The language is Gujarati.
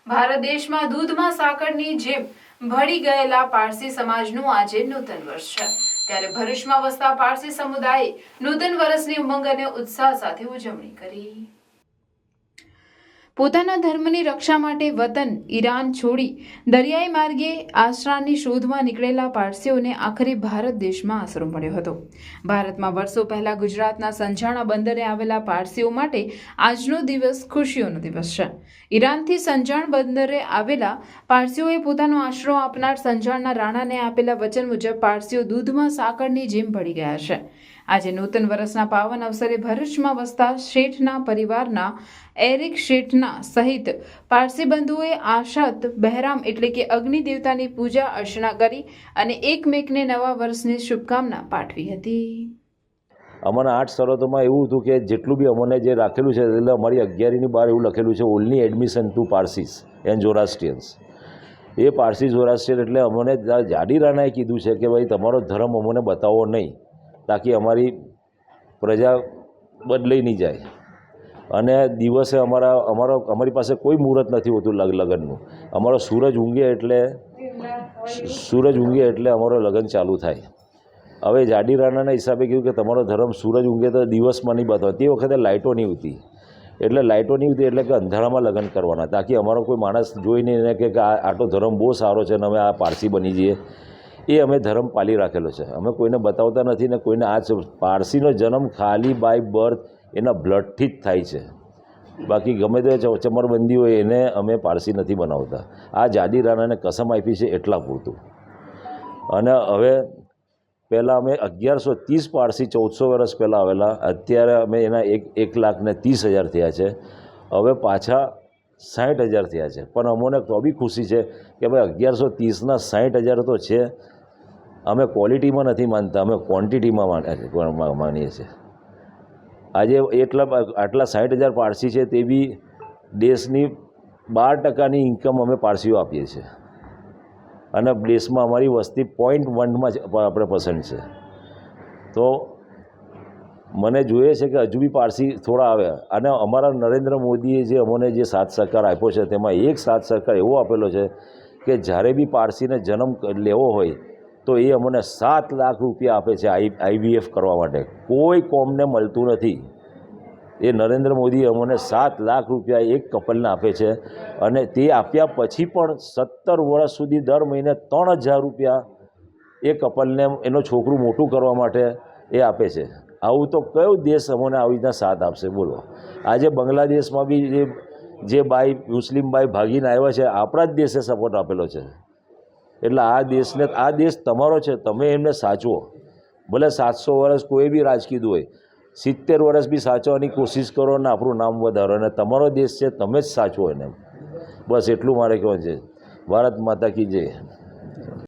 ભારત દેશમાં દૂધમાં સાકરની જેમ ભળી ગયેલા પારસી સમાજનું આજે નૂતન વર્ષ છે। ત્યારે ભરૂચમાં વસતા પારસી સમુદાયે નૂતન વર્ષની ઉમંગ અને ઉત્સાહ સાથે ઉજવણી કરી। પોતાના ધર્મની રક્ષા માટે વતન ઈરાન છોડી દરિયાઈ માર્ગે આશરાની શોધમાં નીકળેલા પારસીઓને આખરે ભારત દેશમાં આશરો મળ્યો હતો। ભારતમાં વર્ષો પહેલા ગુજરાતના સંજાણા બંદરે આવેલા પારસીઓ માટે આજનો દિવસ ખુશીઓનો દિવસ છે। ઈરાનથી સંજાણ બંદરે આવેલા પારસીઓએ પોતાનો આશરો આપનાર સંજાણના રાણાને આપેલા વચન મુજબ પારસીઓ દૂધમાં સાકરની જેમ ભળી ગયા છે। આજે નૂતન વર્ષના પાવન અવસરે ભરૂચમાં વસતા શેઠના પરિવારના એરિક શેઠના સહિત પારસી બંધુઓએ આશાત બહેરામ એટલે કે અગ્નિ દેવતાની પૂજા અર્ચના કરી અને એકમેકને નવા વર્ષની શુભકામના પાઠવી હતી। અમારા 8 શરતોમાં એવું હતું કે જેટલું બી અમને જે રાખેલું છે એટલે અમારી 11ની બહાર એવું લખેલું છે ઓનલી એડમિશન ટુ પારસીસ એન્ડ ઝોરાસ્ટ્રિયન્સ। એ પારસી ઝોરાસ્ટ્રિયન એટલે અમને જાડી રાણાએ કીધું છે કે ભાઈ તમારો ધર્મ અમને બતાવો નહીં, તાકી અમારી પ્રજા બદલાઈ નહીં જાય। અને દિવસે અમારી પાસે કોઈ મુહૂર્ત નથી હોતું લગ્નનું। અમારો સૂરજ ઊંઘે એટલે અમારો લગ્ન ચાલુ થાય। હવે જાડી રાણાના હિસાબે કહ્યું કે તમારો ધર્મ સૂરજ ઊંઘે તો દિવસમાં નહીં બતાવો। તે વખતે લાઇટો નહીં હોતી એટલે કે અંધારામાં લગ્ન કરવાના, તાકી અમારો કોઈ માણસ જોઈ નહીં કે આટલો ધર્મ બહુ સારો છે ને અમે આ પારસી બની જઈએ। એ અમે ધર્મ પાલી રાખેલો છે, અમે કોઈને બતાવતા નથી ને કોઈને આ પારસીનો જન્મ ખાલી બાય બર્થ એના બ્લડથી જ થાય છે। બાકી ગમે તે ચમરબંધી હોય એને અમે પારસી નથી બનાવતા। આ જાડી રાણાને કસમ આપી છે એટલા પૂરતું। અને હવે પહેલાં અમે 1130 પારસી 1400 વર્ષ પહેલાં આવેલા, અત્યારે અમે એના 1,30,000 થયા છે। હવે પાછા 60,000 થયા છે, પણ અમોને તો બી ખુશી છે કે ભાઈ 1130ના 60,000 તો છે। અમે ક્વોલિટીમાં નથી માનતા, અમે ક્વોન્ટિટીમાં માનીએ છીએ। આજે આટલા 60,000 પારસી છે તે બી દેશની 12%ની ઇન્કમ અમે પારસીઓ આપીએ છીએ અને દેશમાં અમારી વસ્તી 0.1માં આપણે પસંદ છે। તો મને જોઈએ છે કે હજુ બી પારસી થોડા આવે। અને અમારા નરેન્દ્ર મોદીએ જે અમને જે સાથ સહકાર આપ્યો છે તેમાં એક સાથ સહકાર એવો આપેલો છે કે જ્યારે બી પારસીને જન્મ લેવો હોય તો એ અમને 7 લાખ રૂપિયા આપે છે IVF કરવા માટે। કોઈ કોમને મળતું નથી। એ નરેન્દ્ર મોદી અમને 7 લાખ રૂપિયા એક કપલને આપે છે અને તે આપ્યા પછી પણ 17 વર્ષ સુધી દર મહિને 3,000 રૂપિયા એ કપલને એનો છોકરું મોટું કરવા માટે એ આપે છે। આવું તો કયો દેશ અમને આવી રીતના સાથ આપશે બોલો? આજે બાંગ્લાદેશમાં બી જે બાઈ મુસ્લિમ બાઈ ભાગીને આવ્યા છે, આપણા જ દેશે સપોર્ટ આપેલો છે। એટલે આ દેશ તમારો છે, તમે એમને સાચવો। ભલે 700 વર્ષ કોઈ બી રાજ કીધું હોય, 70 વર્ષ બી સાચવવાની કોશિશ કરો ને આપણું નામ વધારો, અને તમારો દેશ છે તમે જ સાચવો એને। બસ એટલું મારે કહેવાનું છે। ભારત માતા કી જય।